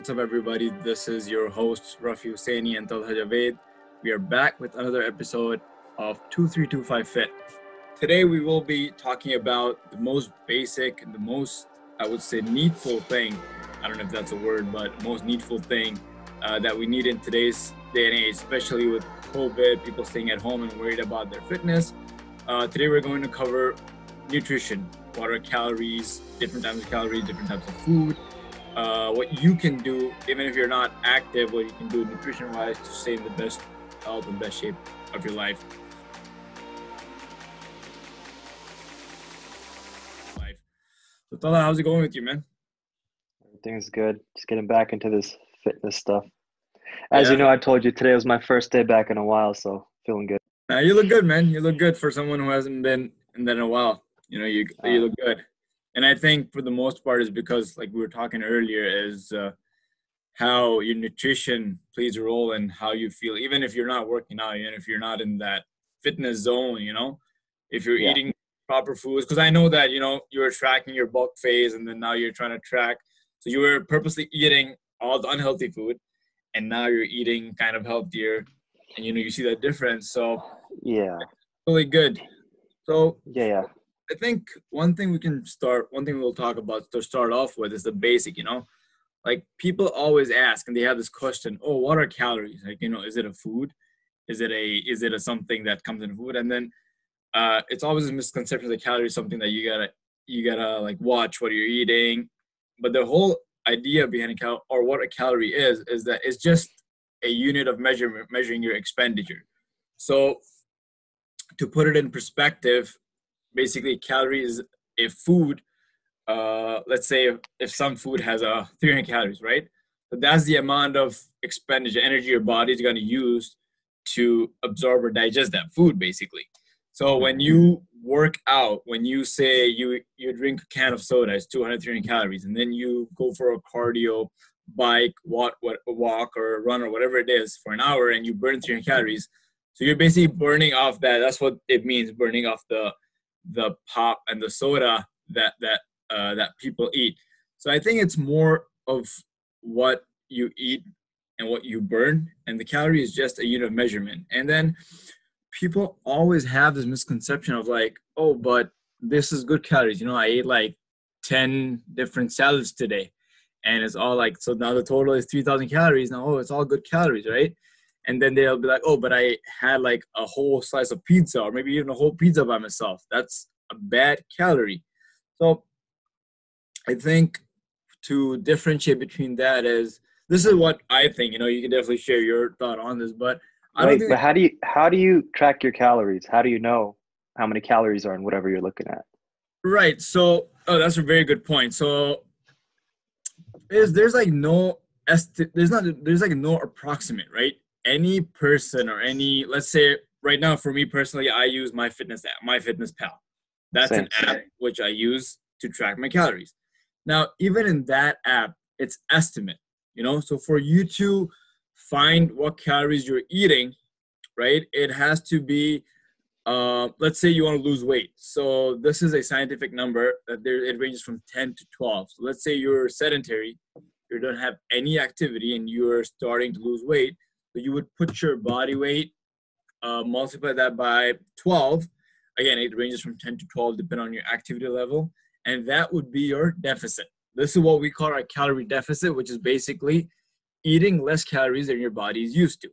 What's up, everybody? This is your host, Rafi Husseini and Talha Javed. We are back with another episode of 2325 Fit. Today, we will be talking about the most basic and the most, I would say, needful thing. I don't know if that's a word, but most needful thing that we need in today's day and age, especially with COVID, people staying at home and worried about their fitness. Today, we're going to cover nutrition, what are calories, different types of calories, different types of food. What you can do, even if you're not active, what you can do nutrition-wise to stay in the best health and best shape of your life. So Tala, how's it going with you, man? Everything's good. Just getting back into this fitness stuff. As you know, I told you today was my first day back in a while, so feeling good. You look good, man. You look good for someone who hasn't been in that in a while. You know, you look good. And I think for the most part is because, like we were talking earlier, is how your nutrition plays a role in how you feel. Even if you're not working out, even if you're not in that fitness zone, you know, if you're eating proper foods. Because I know that, you know, you were tracking your bulk phase and then now you're trying to track. So you were purposely eating all the unhealthy food and now you're eating kind of healthier. And, you know, you see that difference. So, really good. So, I think one thing we'll talk about to start off with is the basic, you know, like people always ask and they have this question, oh, what are calories? Like, you know, is it a food? Is it a something that comes in food? And then it's always a misconception that calories is something that you gotta like watch what you're eating. But the whole idea behind what a calorie is that it's just a unit of measuring your expenditure. So to put it in perspective, basically, calorie is a food. Let's say if some food has 300 calories, right? So that's the amount of expenditure, energy your body is going to use to absorb or digest that food, basically. So when you work out, when you say you drink a can of soda, it's 200, 300 calories, and then you go for a cardio, bike, walk or run or whatever it is for an hour, and you burn 300 calories. So you're basically burning off that. That's what it means, burning off the pop and the soda that people eat. So I think it's more of what you eat and what you burn, and the calorie is just a unit of measurement. And then people always have this misconception of like, oh, but this is good calories. You know, I ate like 10 different salads today, and it's all like, so now the total is 3,000 calories. Now, oh, it's all good calories, right? And then they'll be like, oh, but I had like a whole slice of pizza or maybe even a whole pizza by myself. That's a bad calorie. So I think to differentiate between that this is what I think. You know, you can definitely share your thought on this, but I don't think. But how do you track your calories? How do you know how many calories are in whatever you're looking at? Right. So, that's a very good point. So there's like no approximate, right? Any person or let's say right now for me personally, I use my fitness app, MyFitnessPal. That's an app which I use to track my calories. Now, even in that app, it's estimate, you know? So for you to find what calories you're eating, right, it has to be, let's say you want to lose weight. So this is a scientific number that it ranges from 10 to 12. So let's say you're sedentary, you don't have any activity and you're starting to lose weight. So you would put your body weight, multiply that by 12. Again, it ranges from 10 to 12 depending on your activity level. And that would be your deficit. This is what we call our calorie deficit, which is basically eating less calories than your body is used to.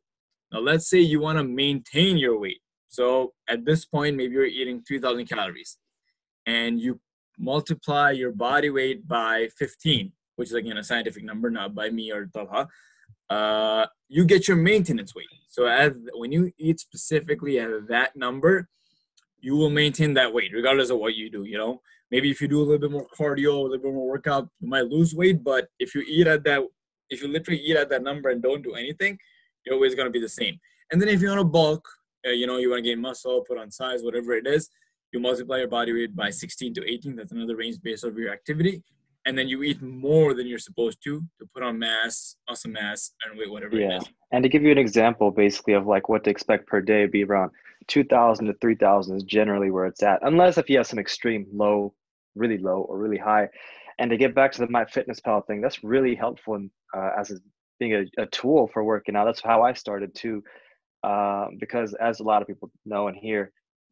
Now, let's say you want to maintain your weight. So at this point, maybe you're eating 3,000 calories. And you multiply your body weight by 15, which is, again, a scientific number, not by me or Talha. You get your maintenance weight. So when you eat specifically at that number, you will maintain that weight regardless of what you do, you know. Maybe if you do a little bit more cardio, a little bit more workout, you might lose weight. But if you literally eat at that number and don't do anything, you're always going to be the same. And then if you want to bulk, you know, you want to gain muscle, put on size, whatever it is, you multiply your body weight by 16 to 18. That's another range based on your activity. And then you eat more than you're supposed to put on muscle mass, and weight, whatever it is. And to give you an example, basically, of like what to expect per day, be around 2,000 to 3,000 is generally where it's at, unless if you have some extreme low, really low, or really high. And to get back to the MyFitnessPal thing, that's really helpful in as being a tool for working out. That's how I started too, because as a lot of people know and hear,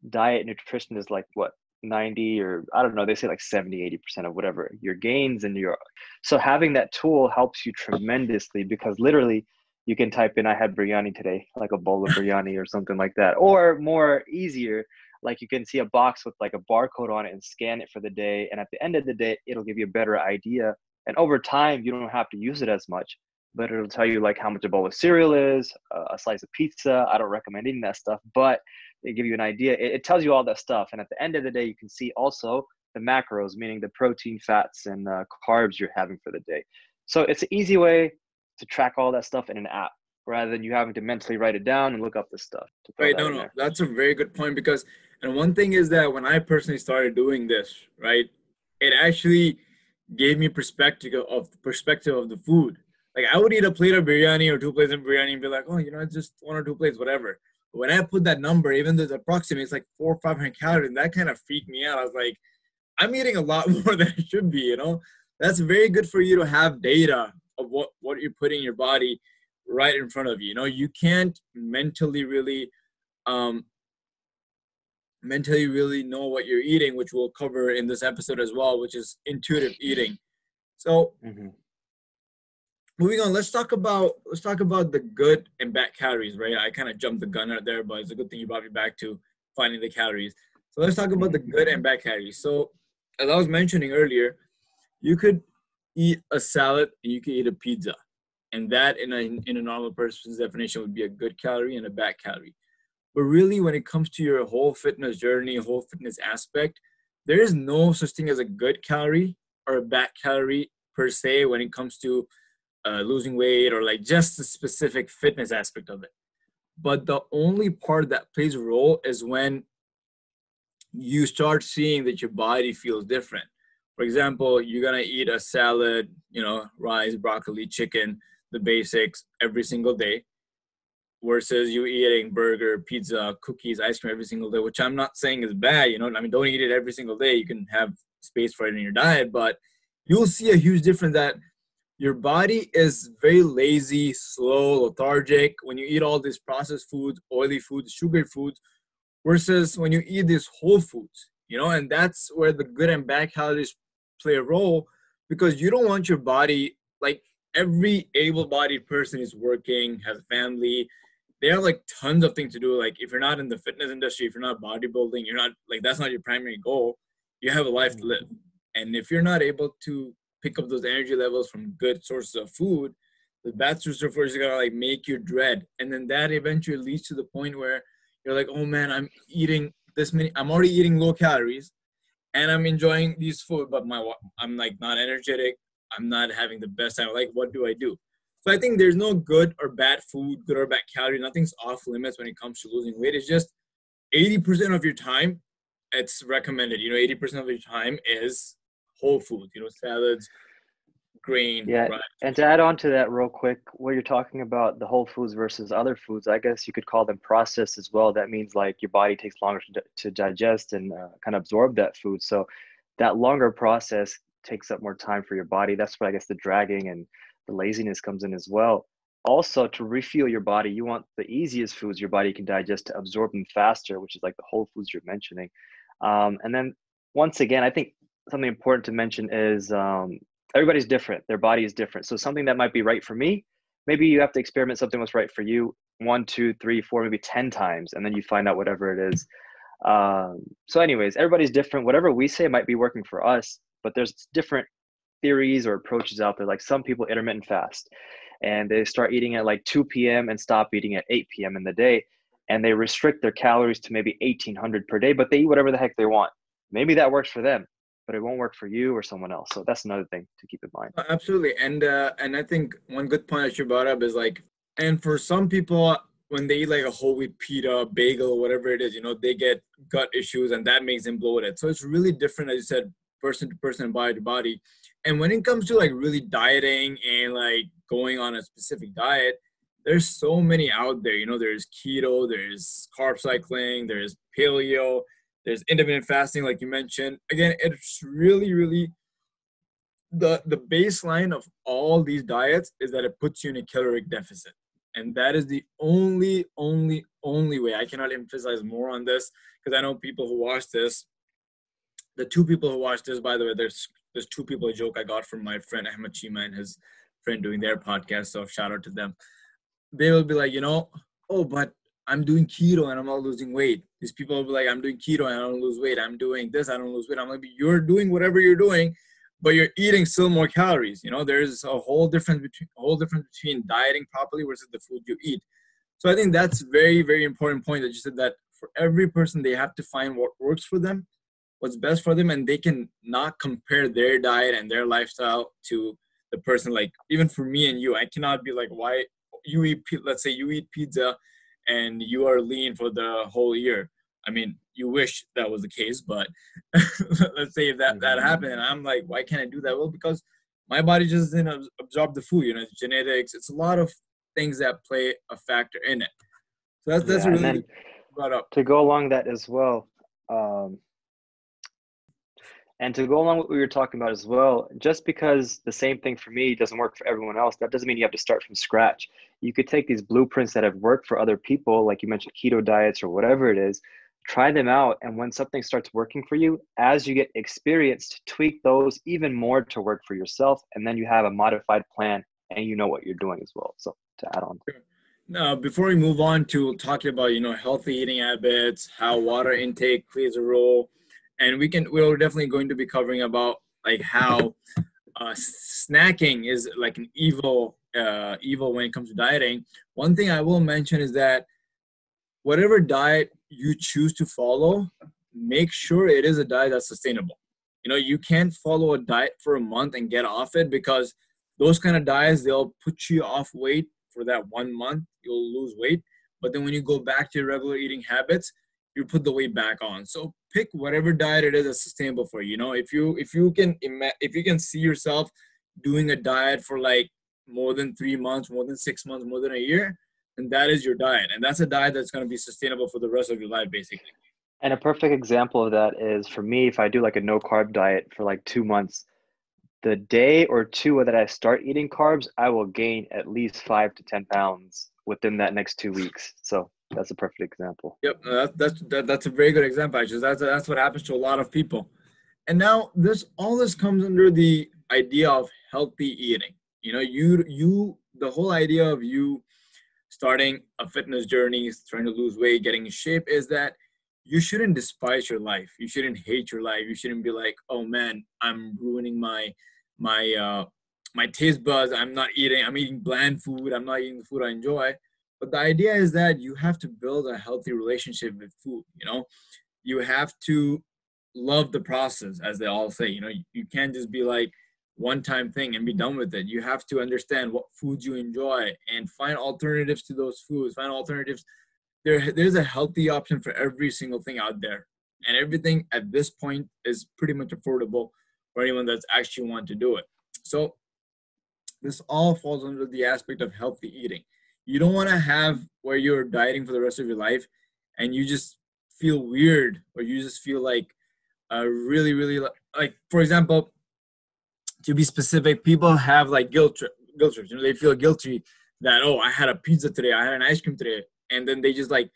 diet nutrition is like what 90 or I don't know, they say like 70-80% of whatever your gains and your, so having that tool helps you tremendously because literally you can type in I had biryani today, like a bowl of biryani or something like that, or more easier, like you can see a box with like a barcode on it and scan it for the day, and at the end of the day it'll give you a better idea, and over time you don't have to use it as much, but it'll tell you like how much a bowl of cereal is, a slice of pizza. I don't recommend eating that stuff, but it give you an idea. It tells you all that stuff. And at the end of the day, you can see also the macros, meaning the protein, fats, and carbs you're having for the day. So it's an easy way to track all that stuff in an app rather than you having to mentally write it down and look up the stuff. Right, no, that's a very good point because, and one thing is that when I personally started doing this, right, it actually gave me perspective of the food. Like I would eat a plate of biryani or 2 plates of biryani and be like, oh, it's just 1 or 2 plates, whatever. But when I put that number, even though it's approximate, it's like 400 or 500 calories, and that kind of freaked me out. I was like, I'm eating a lot more than I should be, That's very good for you to have data of what you're putting in your body right in front of you. You can't mentally really know what you're eating, which we'll cover in this episode as well, which is intuitive eating. So moving on, let's talk about the good and bad calories, right? I kind of jumped the gun out there, but it's a good thing you brought me back to finding the calories. So let's talk about the good and bad calories. So as I was mentioning earlier, you could eat a salad and you could eat a pizza. And that in a normal person's definition would be a good calorie and a bad calorie. But really, when it comes to your whole fitness journey, whole fitness aspect, there is no such thing as a good calorie or a bad calorie per se when it comes to losing weight or like just the specific fitness aspect of it. But the only part that plays a role is when you start seeing that your body feels different. For example, you're going to eat a salad, rice, broccoli, chicken, the basics every single day, versus you eating burger, pizza, cookies, ice cream every single day, which I'm not saying is bad, don't eat it every single day. You can have space for it in your diet, but you'll see a huge difference that your body is very lazy, slow, lethargic when you eat all these processed foods, oily foods, sugary foods, versus when you eat these whole foods, and that's where the good and bad calories play a role, because you don't want your body, like every able-bodied person is working, has a family, they have like tons of things to do. Like if you're not in the fitness industry, if you're not bodybuilding, you're not like, that's not your primary goal. You have a life to live. And if you're not able to pick up those energy levels from good sources of food, the bad sources of food is gonna like make you dread. And then that eventually leads to the point where you're like, oh man, I'm already eating low calories and I'm enjoying these food, but I'm like not energetic. I'm not having the best time. Like, what do I do? So I think there's no good or bad food, good or bad calorie. Nothing's off limits when it comes to losing weight. It's just 80% of your time, it's recommended. 80% of your time is whole food, salads, grain. Yeah, rice. and to add on to that real quick, what you're talking about, the whole foods versus other foods, I guess you could call them processed as well. That means like your body takes longer to digest and kind of absorb that food. So that longer process takes up more time for your body. That's where I guess the dragging and the laziness comes in as well. Also, to refuel your body, you want the easiest foods your body can digest to absorb them faster, which is like the whole foods you're mentioning. And then once again, I think something important to mention is everybody's different. Their body is different. So something that might be right for me, maybe you have to experiment something that's right for you 1, 2, 3, 4, maybe 10 times, and then you find out whatever it is. So anyways, everybody's different. Whatever we say might be working for us, but there's different theories or approaches out there. Like some people intermittent fast and they start eating at like 2 p.m. and stop eating at 8 p.m. in the day. And they restrict their calories to maybe 1,800 per day, but they eat whatever the heck they want. Maybe that works for them, but it won't work for you or someone else. So that's another thing to keep in mind. Absolutely. And I think one good point that you brought up is like, and for some people, when they eat like a whole wheat pita, bagel, whatever it is, they get gut issues and that makes them bloated. So it's really different, as you said, person to person and body to body. And when it comes to like really dieting and like going on a specific diet, there's so many out there. There's keto, there's carb cycling, there's paleo, there's intermittent fasting, like you mentioned. Again, it's really, really the baseline of all these diets is that it puts you in a caloric deficit. And that is the only way. I cannot emphasize more on this, because I know people who watch this, the two people who watch this, by the way, there's two people, a joke I got from my friend Ahmed Chima and his friend doing their podcast. So shout out to them. They will be like, oh, but I'm doing keto and I'm not losing weight. These people will be like, I'm doing keto and I don't lose weight. I'm doing this, I don't lose weight. I'm like, you're doing whatever you're doing, but you're eating still more calories. There's a whole difference between dieting properly versus the food you eat. So I think that's very, very important point that you said, that for every person, they have to find what works for them, what's best for them, and they can not compare their diet and their lifestyle to the person. Like, even for me and you, I cannot be like, why you eat, let's say you eat pizza and you are lean for the whole year. I mean, you wish that was the case, but let's say if that happened, and I'm like, why can't I do that? Well, because my body just didn't absorb the food. It's genetics. It's a lot of things that play a factor in it. So that's really and then brought up. To go along that as well, and to go along with what we were talking about as well, just because the same thing for me doesn't work for everyone else, that doesn't mean you have to start from scratch. You could take these blueprints that have worked for other people, like you mentioned, keto diets or whatever it is, try them out. And when something starts working for you, as you get experienced, tweak those even more to work for yourself. And then you have a modified plan and you know what you're doing as well. So to add on. Now, before we move on to talking about, healthy eating habits, how water intake plays a role, and we're definitely going to be covering about like how snacking is like an evil when it comes to dieting. One thing I will mention is that whatever diet you choose to follow, make sure it is a diet that's sustainable. You can't follow a diet for a month and get off it, because those kind of diets, they'll put you off weight for that 1 month. You'll lose weight, but then when you go back to your regular eating habits, you put the weight back on. So pick whatever diet it is that's sustainable for you. If you can see yourself doing a diet for like more than 3 months, more than 6 months, more than a year, then that is your diet, and that's a diet that's going to be sustainable for the rest of your life, basically. And a perfect example of that is, for me, if I do like a no carb diet for like 2 months, the day or two that I start eating carbs, I will gain at least 5 to 10 pounds within that next 2 weeks. So that's a perfect example. Yep, that's a very good example, actually. That's what happens to a lot of people. And now all this comes under the idea of healthy eating. The whole idea of you starting a fitness journey, trying to lose weight, getting in shape, is that you shouldn't despise your life. You shouldn't hate your life. You shouldn't be like, oh man, I'm ruining my taste buds. I'm eating bland food. I'm not eating the food I enjoy. But the idea is that you have to build a healthy relationship with food. You have to love the process, as they all say. You can't just be like one-time thing and be done with it. You have to understand what foods you enjoy and find alternatives to those foods. Find alternatives. There's a healthy option for every single thing out there, and everything at this point is pretty much affordable for anyone that's actually want to do it. So this all falls under the aspect of healthy eating. You don't want to have where you're dieting for the rest of your life and you just feel weird, or you just feel like really, really, like, for example, to be specific, people have like guilt trips. They feel guilty that, oh, I had a pizza today, I had an ice cream today, and then they just like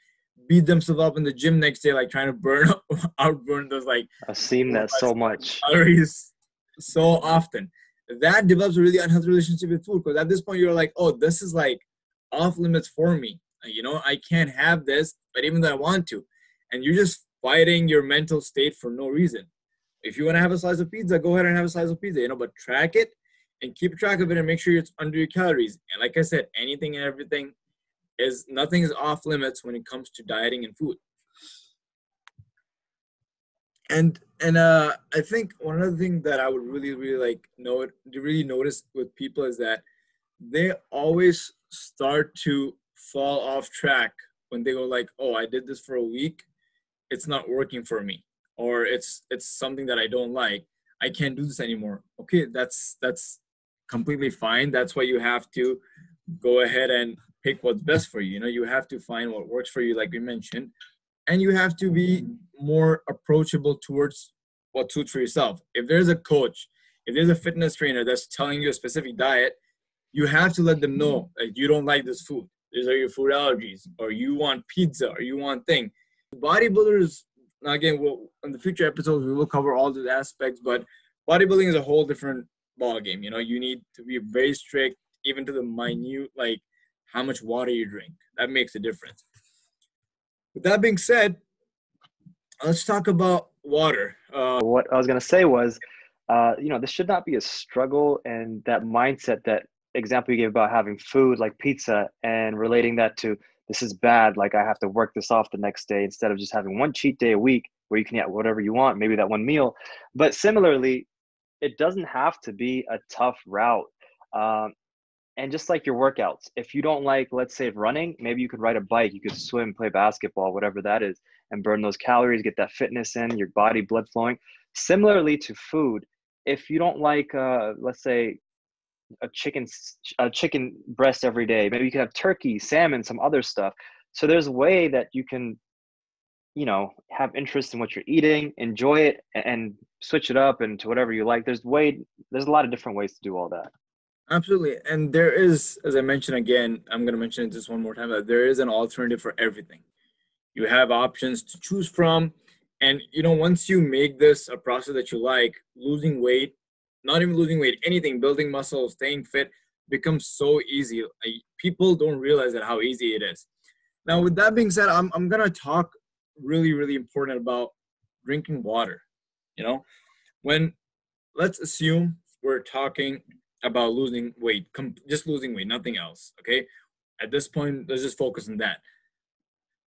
beat themselves up in the gym next day, like trying to outburn those like. I've seen that so much. Calories so often. That develops a really unhealthy relationship with food, because at this point you're like, oh, this is like off limits for me. I can't have this, but even though I want to, and you're just fighting your mental state for no reason. If you want to have a slice of pizza, go ahead and have a slice of pizza, but track it and keep track of it and make sure it's under your calories. And like I said, anything and everything nothing is off limits when it comes to dieting and food. And I think one other thing that I would really, really like notice with people is that they always start to fall off track when they go like, oh, I did this for a week, it's not working for me, or it's something that I don't like, I can't do this anymore. Okay, that's completely fine. That's why you have to go ahead and pick what's best for you. You have to find what works for you, like we mentioned, and you have to be more approachable towards what suits for yourself. If there's a coach, if there's a fitness trainer that's telling you a specific diet, you have to let them know that you don't like this food. These are your food allergies, or you want pizza, or you want thing. Bodybuilders, now again, in the future episodes, we will cover all these aspects, but bodybuilding is a whole different ball game. You know, you need to be very strict, even to the minute, like how much water you drink. That makes a difference. With that being said, let's talk about water. What I was going to say was, this should not be a struggle, and that mindset, that example you gave about having food like pizza and relating that to this is bad, like I have to work this off the next day, instead of just having one cheat day a week where you can eat whatever you want, maybe that one meal. But similarly, it doesn't have to be a tough route. And just like your workouts, if you don't like, let's say, running, maybe you could ride a bike, you could swim, play basketball, whatever that is, and burn those calories, get that fitness in, your body, blood flowing. Similarly to food, if you don't like, let's say, a chicken breast every day, maybe you could have turkey, salmon, some other stuff. So there's a way that you can, have interest in what you're eating, enjoy it, and switch it up into whatever you like. There's a lot of different ways to do all that. Absolutely. And there is, as I mentioned again, I'm going to mention it just one more time, that there is an alternative for everything. You have options to choose from. And, once you make this a process that you like, losing weight, not even losing weight, anything, building muscle, staying fit, becomes so easy. People don't realize that how easy it is. Now, with that being said, I'm going to talk really, really important about drinking water. Let's assume we're talking about losing weight, just losing weight, nothing else, okay? At this point, let's just focus on that.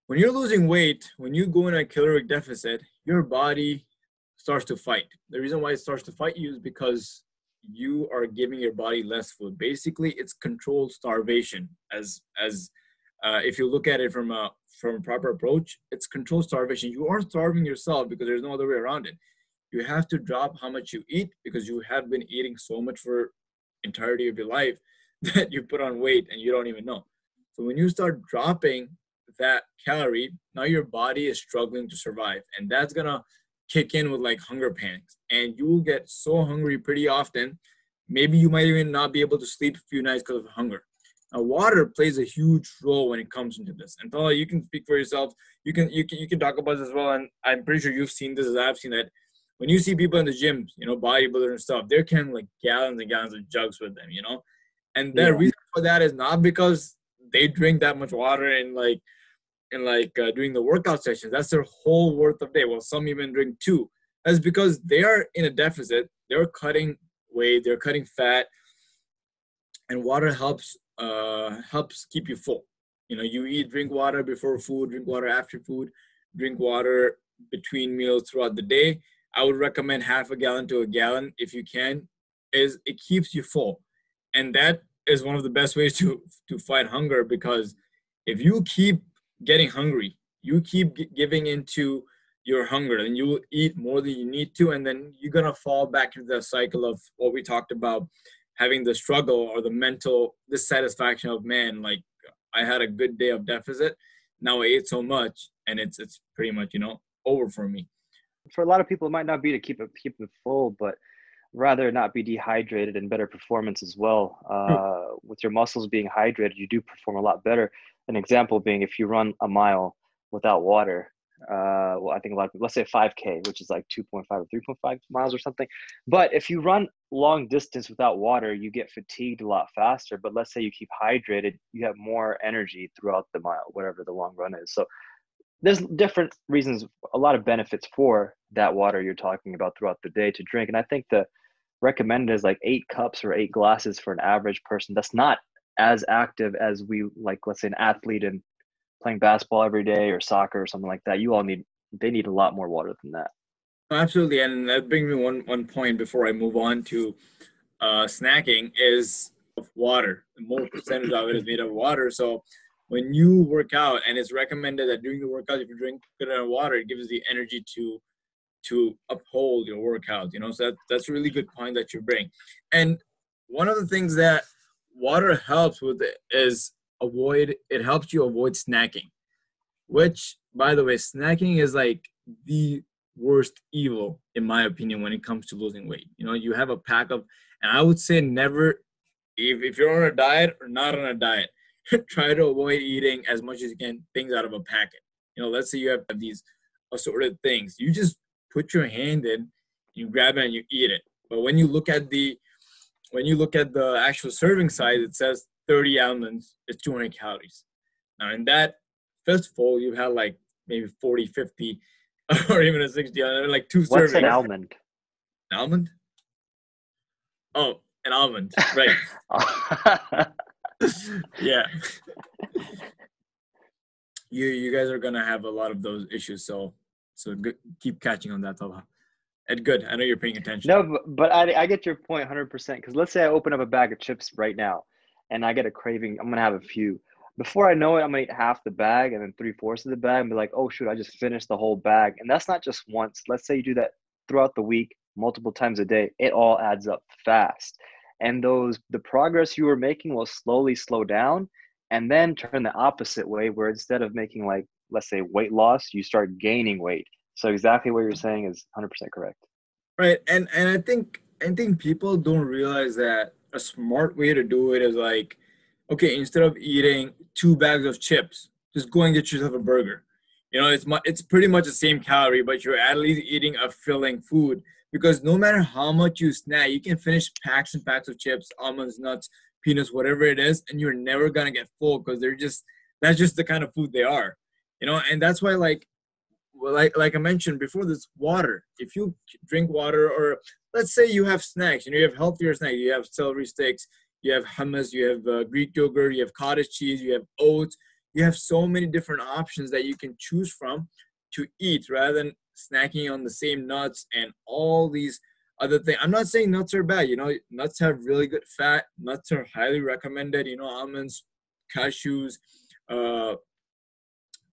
When you're losing weight, when you go in a caloric deficit, your body starts to fight. The reason why it starts to fight you is because you are giving your body less food. Basically, it's controlled starvation. If you look at it from a proper approach, it's controlled starvation. You aren't starving yourself because there's no other way around it. You have to drop how much you eat because you have been eating so much for entirety of your life that you put on weight and you don't even know. So when you start dropping that calorie, now your body is struggling to survive, and that's gonna kick in with like hunger panics, and you will get so hungry pretty often. Maybe you might even not be able to sleep a few nights because of hunger. Now, water plays a huge role when it comes into this. And Tala, you can speak for yourself. You can talk about this as well. And I'm pretty sure you've seen this as I've seen that. When you see people in the gyms, bodybuilders and stuff, they're carrying like gallons and gallons of jugs with them, And the reason for that is not because they drink that much water during the workout sessions. That's their whole worth of day. Well, some even drink 2. That's because they are in a deficit. They're cutting weight. They're cutting fat, and water helps keep you full. You drink water before food, drink water after food, drink water between meals throughout the day. I would recommend half a gallon to a gallon if you can. It keeps you full, and that is one of the best ways to fight hunger, because if you keep getting hungry, you keep giving into your hunger, and you will eat more than you need to, and then you're gonna fall back into the cycle of what we talked about, having the struggle or the mental dissatisfaction of, man, like I had a good day of deficit, now I ate so much, and it's pretty much over for me. For a lot of people, it might not be to keep it full, but rather not be dehydrated, and better performance as well. With your muscles being hydrated, you do perform a lot better. An example being, if you run a mile without water, I think a lot of people, let's say 5K, which is like 2.5 or 3.5 miles or something. But if you run long distance without water, you get fatigued a lot faster. But let's say you keep hydrated, you have more energy throughout the mile, whatever the long run is. So there's different reasons, a lot of benefits for that water you're talking about throughout the day to drink. And I think the recommended is like 8 cups or 8 glasses for an average person. That's not as active as we, like, let's say an athlete and playing basketball every day or soccer or something like that. They need a lot more water than that. Absolutely. And that brings me one point before I move on to snacking is water. The more percentage of it is made of water. So when you work out, and it's recommended that during the workout, if you drink good amount of water, it gives the energy to uphold your workout. So that's a really good point that you bring. And one of the things that water helps with is it helps you avoid snacking, which, by the way, snacking is like the worst evil, in my opinion, when it comes to losing weight. You know, you have a pack of, and I would say never, if you're on a diet or not on a diet, try to avoid eating as much as you can things out of a packet. You know, let's say you have these assorted things. You just put your hand in, you grab it and you eat it. But when you look at the actual serving size, it says 30 almonds is 200 calories. Now in that fistful, you have like maybe 40, 50, or even a 60, like two What's servings. an almond? An almond? Oh, an almond, right. Yeah. You guys are gonna have a lot of those issues, so good, keep catching on that, Talha. And good, I know you're paying attention. No, but I get your point 100%. Because let's say I open up a bag of chips right now and I get a craving, I'm going to have a few. Before I know it, I'm going to eat half the bag and then 3/4 of the bag and be like, oh, shoot, I just finished the whole bag. And that's not just once. Let's say you do that throughout the week, multiple times a day. It all adds up fast. And the progress you were making will slowly slow down and then turn the opposite way, where instead of making, like, let's say, weight loss, you start gaining weight. So exactly what you're saying is 100% correct. Right, and I think people don't realize that a smart way to do it is like, okay, instead of eating 2 bags of chips, just go and get yourself a burger. You know, it's pretty much the same calorie, but you're at least eating a filling food, because no matter how much you snack, you can finish packs and packs of chips, almonds, nuts, peanuts, whatever it is, and you're never gonna get full because that's just the kind of food they are. You know, and that's why, like, well, like I mentioned before, this water. If you drink water, or let's say you have snacks, you know, you have healthier snacks, you have celery sticks, you have hummus, you have Greek yogurt, you have cottage cheese, you have oats, you have so many different options that you can choose from to eat, rather than snacking on the same nuts and all these other things. I'm not saying nuts are bad. You know, nuts have really good fat. Nuts are highly recommended. You know, almonds, cashews, uh,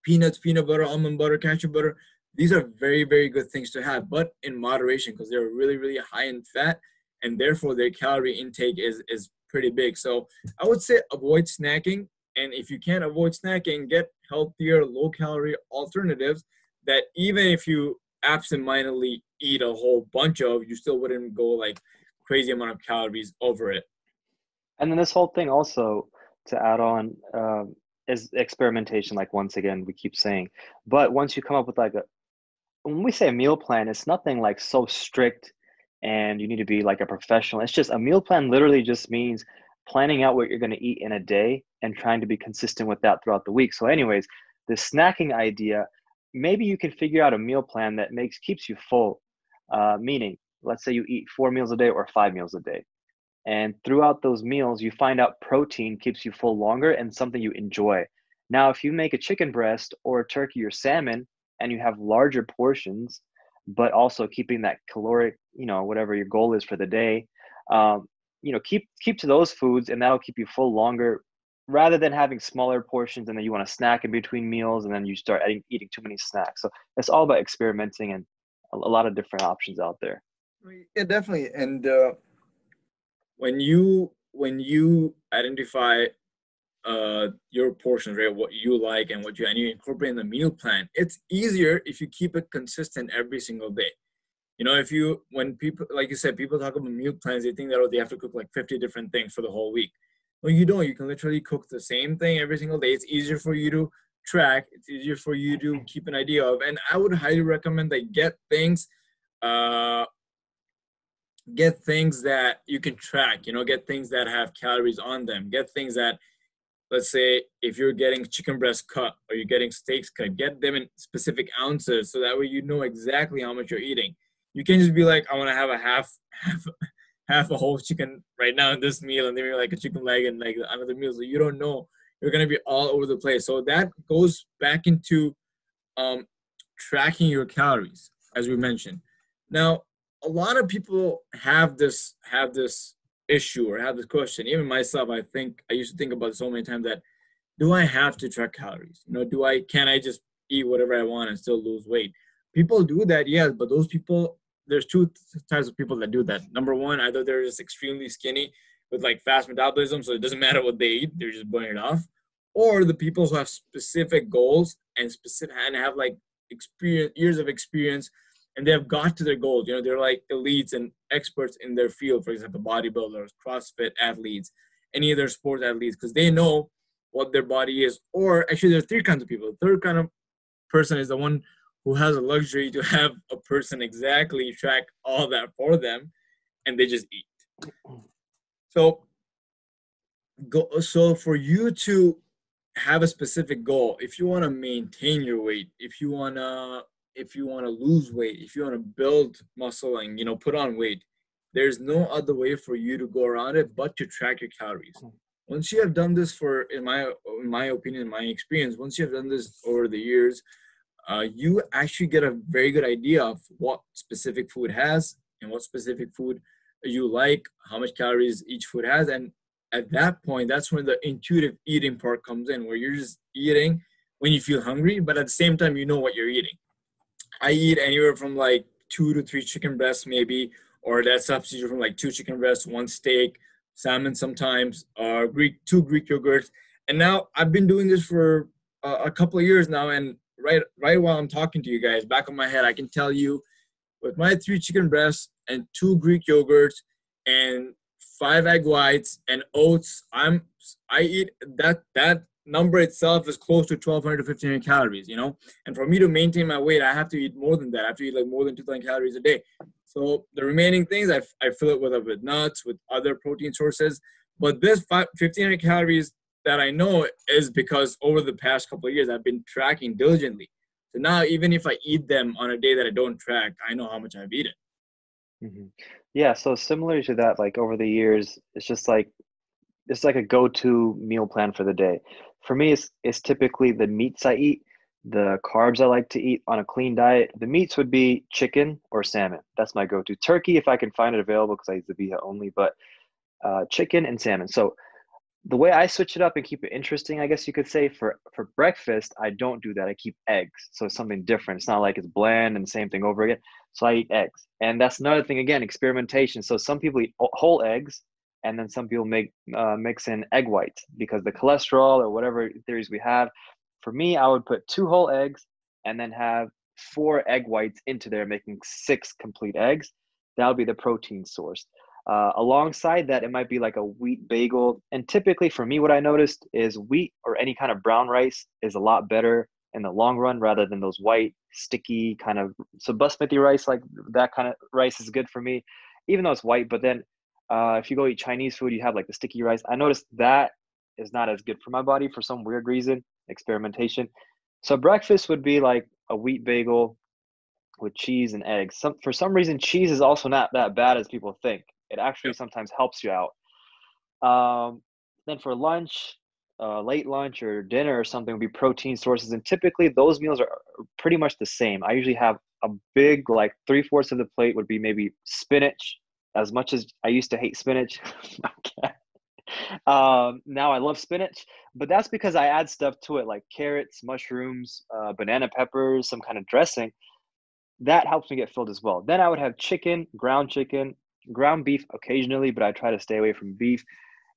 peanuts, peanut butter, almond butter, cashew butter. These are very, very good things to have, but in moderation, because they're really, really high in fat, and therefore their calorie intake is pretty big. So I would say avoid snacking. And if you can't avoid snacking, get healthier, low-calorie alternatives that even if you absentmindedly eat a whole bunch of, you still wouldn't go like crazy amount of calories over it. And then this whole thing also, to add on, is experimentation. Like, once again, we keep saying, but once you come up with like when we say a meal plan, it's nothing like so strict and you need to be like a professional. It's just a meal plan literally just means planning out what you're going to eat in a day and trying to be consistent with that throughout the week. So anyways, the snacking idea, maybe you can figure out a meal plan that keeps you full, meaning let's say you eat 4 meals a day or 5 meals a day. And throughout those meals, you find out protein keeps you full longer and something you enjoy. Now, if you make a chicken breast or a turkey or salmon and you have larger portions, but also keeping that caloric, whatever your goal is for the day, keep to those foods, and that'll keep you full longer, rather than having smaller portions and then you want to snack in between meals and then you start eating too many snacks. So it's all about experimenting and a lot of different options out there. Yeah, definitely. And when you identify your portions, right, what you like and and you incorporate in the meal plan, it's easier if you keep it consistent every single day. You know, when people, like you said, people talk about meal plans, they think that they have to cook like 50 different things for the whole week. Well, you don't. You can literally cook the same thing every single day. It's easier for you to track. It's easier for you to keep an idea of. And I would highly recommend that get things that you can track, get things that have calories on them, get things that, let's say, if you're getting chicken breast cut or you're getting steaks cut, get them in specific ounces, so that way you know exactly how much you're eating. You can't just be like, I want to have a half a whole chicken right now in this meal, and then you're like a chicken leg and like another meal. So you don't know. You're going to be all over the place. So that goes back into tracking your calories, as we mentioned. Now, a lot of people have this issue or have this question. Even myself, I used to think about it so many times, that do I have to track calories? Can I just eat whatever I want and still lose weight? People do that, yes, but those people, there's two types of people that do that. Number one, either they're just extremely skinny with like fast metabolism, so it doesn't matter what they eat, they're just burning it off. Or the people who have specific goals and have like years of experience and they have got to their goals. You know, they're like elites and experts in their field, for example, bodybuilders, CrossFit athletes, any other sport athletes, because they know what their body is. Or actually, there's three kinds of people. The third kind of person is the one who has a luxury to have a person exactly track all that for them, and they just eat. So for you to have a specific goal, if you want to maintain your weight, if you want to lose weight, if you want to build muscle and, you know, put on weight, there's no other way for you to go around it but to track your calories. Once you have done this for, in my opinion, in my experience, once you have done this over the years, you actually get a very good idea of what specific food has and what specific food you like, how much calories each food has. And at that point, that's when the intuitive eating part comes in, where you're just eating when you feel hungry, but at the same time, you know what you're eating. I eat anywhere from like 2 to 3 chicken breasts maybe, or that substitute from like 2 chicken breasts, 1 steak, salmon sometimes, 2 Greek yogurts. And now I've been doing this for a couple of years now, and right while I'm talking to you guys, back of my head, I can tell you with my 3 chicken breasts and 2 Greek yogurts and 5 egg whites and oats, I eat that number itself is close to 1,200 to 1,500 calories, you know. And for me to maintain my weight, I have to eat more than that. I have to eat like more than 2,000 calories a day. So the remaining things, I fill it with nuts, with other protein sources. But this 1,500 calories that I know is because over the past couple of years, I've been tracking diligently. So now, even if I eat them on a day that I don't track, I know how much I've eaten. Mm-hmm. Yeah, so similar to that, like over the years, it's like a go-to meal plan for the day. For me, it's typically the meats I eat, the carbs I like to eat on a clean diet. The meats would be chicken or salmon. That's my go-to. Turkey, if I can find it available, because I use the Vita only, but chicken and salmon. So the way I switch it up and keep it interesting, I guess you could say, for breakfast, I don't do that. I keep eggs. So it's something different. It's not like it's bland and the same thing over again. So I eat eggs. And that's another thing, again, experimentation. So some people eat whole eggs, and then some people mix in egg whites because the cholesterol or whatever theories we have. For me, I would put 2 whole eggs and then have 4 egg whites into there, making 6 complete eggs. That would be the protein source. Alongside that, it might be like a wheat bagel. And typically for me, what I noticed is wheat or any kind of brown rice is a lot better in the long run rather than those white, sticky kind of. So basmati rice, like that kind of rice is good for me, even though it's white. But then if you go eat Chinese food, you have like the sticky rice. I noticed that is not as good for my body for some weird reason. Experimentation. So breakfast would be like a wheat bagel with cheese and eggs. For some reason, cheese is also not that bad as people think. It actually sometimes helps you out. Then for lunch, late lunch or dinner or something would be protein sources. And typically those meals are pretty much the same. I usually have a big, like 3/4 of the plate would be maybe spinach. As much as I used to hate spinach, now I love spinach, but that's because I add stuff to it like carrots, mushrooms, banana peppers, some kind of dressing. That helps me get filled as well. Then I would have chicken, ground beef occasionally, but I try to stay away from beef.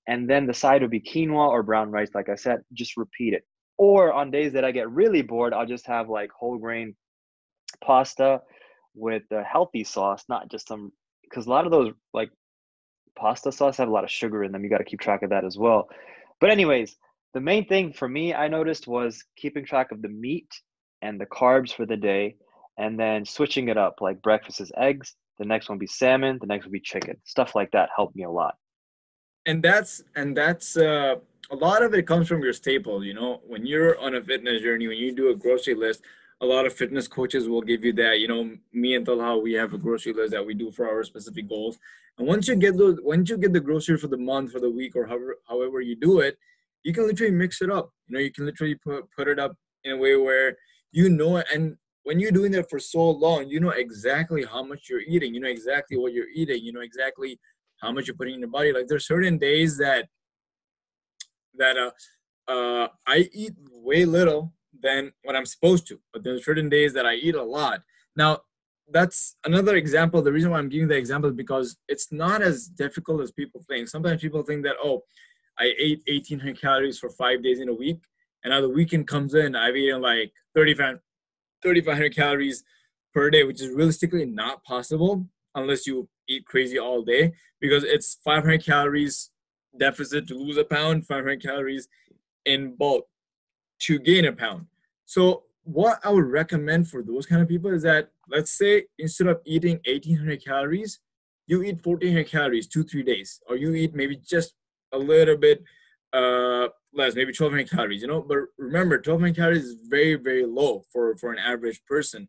And then the side would be quinoa or brown rice, like I said, just repeat it. Or on days that I get really bored, I'll just have like whole grain pasta with a healthy sauce, not just some, because a lot of those like pasta sauce have a lot of sugar in them. You got to keep track of that as well. But anyways, the main thing for me I noticed was keeping track of the meat and the carbs for the day, and then switching it up. Like breakfast is eggs, the next one be salmon, the next will be chicken. Stuff like that helped me a lot. And that's a lot of it comes from your staples. You know, when you're on a fitness journey, when you do a grocery list, a lot of fitness coaches will give you that. You know, me and Talha, we have a grocery list that we do for our specific goals. And once you get the grocery for the month, for the week, or however you do it, you can literally mix it up. You know, you can literally put it up in a way where you know it. And when you're doing that for so long, you know exactly how much you're eating. You know exactly what you're eating. You know exactly how much you're putting in your body. Like there's certain days that I eat way little than what I'm supposed to, but there's certain days that I eat a lot. Now, that's another example. The reason why I'm giving the example is because it's not as difficult as people think. Sometimes people think that, oh, I ate 1,800 calories for 5 days in a week, and now the weekend comes in, I've eaten like 3,500 calories per day, which is realistically not possible unless you eat crazy all day, because it's 500 calories deficit to lose a pound, 500 calories in bulk to gain a pound. So what I would recommend for those kind of people is that, let's say instead of eating 1800 calories, you eat 1400 calories 2-3 days, or you eat maybe just a little bit less, maybe 1200 calories, but remember 1200 calories is very, very low for an average person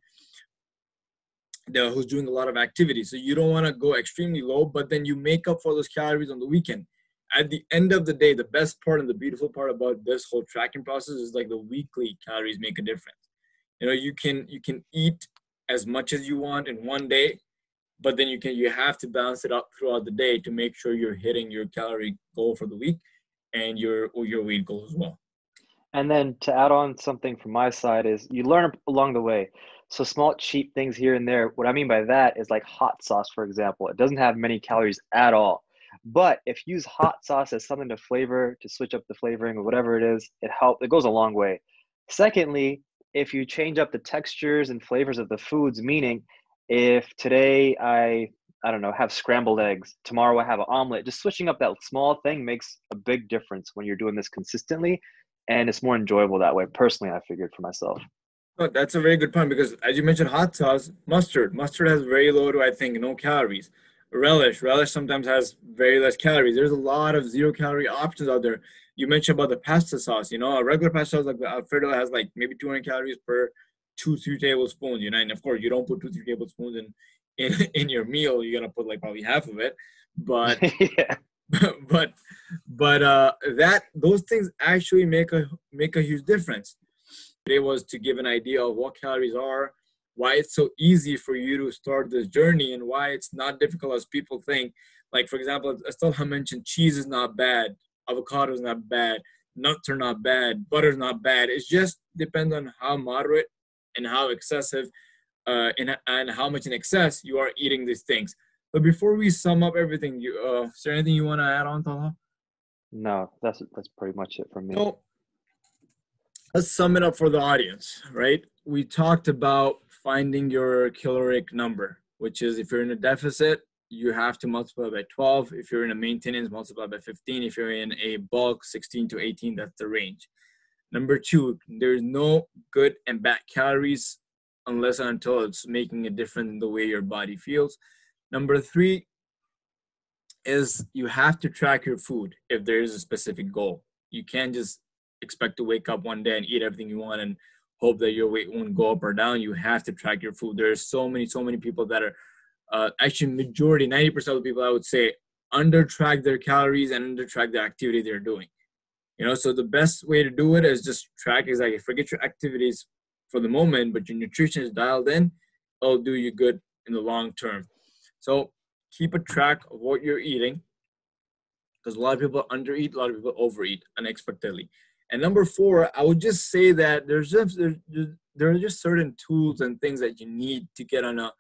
who's doing a lot of activity. So you don't want to go extremely low, but then you make up for those calories on the weekend. At the end of the day, the best part and the beautiful part about this whole tracking process is like the weekly calories make a difference. You can eat as much as you want in one day, but then you have to balance it up throughout the day to make sure you're hitting your calorie goal for the week and your weight goal as well. And then to add on something from my side is you learn along the way. So small cheap things here and there. What I mean by that is like hot sauce, for example. It doesn't have many calories at all. But if you use hot sauce as something to flavor, to switch up the flavoring or whatever it is, it goes a long way. Secondly, if you change up the textures and flavors of the foods, meaning if today I don't know, have scrambled eggs, tomorrow I have an omelet, just switching up that small thing makes a big difference when you're doing this consistently. And it's more enjoyable that way. Personally, I figured for myself. Oh, that's a very good point, because as you mentioned, hot sauce, mustard has very low to, I think, no calories. Relish sometimes has very less calories. There's a lot of 0-calorie options out there. You mentioned about the pasta sauce. A regular pasta sauce like the Alfredo has like maybe 200 calories per 2-3 tablespoons. And of course you don't put 2-3 tablespoons in your meal. You're gonna put like probably half of it, but Yeah. but that those things actually make a huge difference. Today was to give an idea of what calories are, why it's so easy for you to start this journey, and why it's not difficult as people think. Like, for example, as Talha mentioned, cheese is not bad, avocado is not bad, nuts are not bad, butter is not bad. It just depends on how moderate and how excessive and how much in excess you are eating these things. But before we sum up everything, is there anything you want to add on, Talha? No, that's pretty much it from me. So let's sum it up for the audience, right? We talked about finding your caloric number, which is if you're in a deficit, you have to multiply by 12. If you're in a maintenance, multiply by 15. If you're in a bulk, 16 to 18, that's the range. Number 2, there's no good and bad calories unless and until it's making a difference in the way your body feels. Number 3 is you have to track your food if there is a specific goal. You can't just expect to wake up one day and eat everything you want and hope that your weight won't go up or down. You have to track your food. There's so many people that are actually majority, 90% of the people I would say under track their calories and under track the activity they're doing. So the best way to do it is just track exactly. Forget your activities for the moment, but your nutrition is dialed in. It'll do you good in the long term. So keep a track of what you're eating, because a lot of people undereat, a lot of people overeat unexpectedly. And number 4, I would just say that there are just certain tools and things that you need to get on a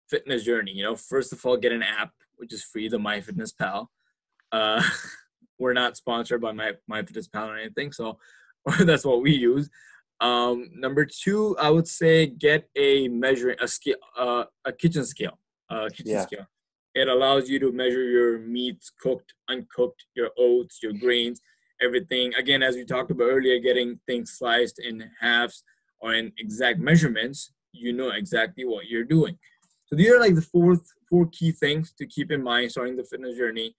fitness journey. First of all, get an app, which is free, the MyFitnessPal. We're not sponsored by MyFitnessPal or anything, so that's what we use. Number 2, I would say get a kitchen scale. Scale. It allows you to measure your meats, cooked, uncooked, your oats, your grains, everything. Again, as we talked about earlier, getting things sliced in halves or in exact measurements, you know exactly what you're doing. So these are like the four key things to keep in mind starting the fitness journey.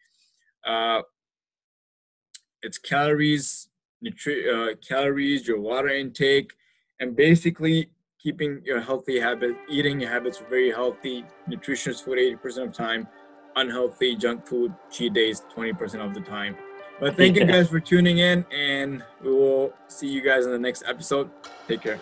It's calories, your water intake, and basically keeping your healthy habit, eating habits very healthy, nutritious food 80% of the time, unhealthy junk food, cheat days 20% of the time. But thank you guys for tuning in, and we will see you guys in the next episode. Take care.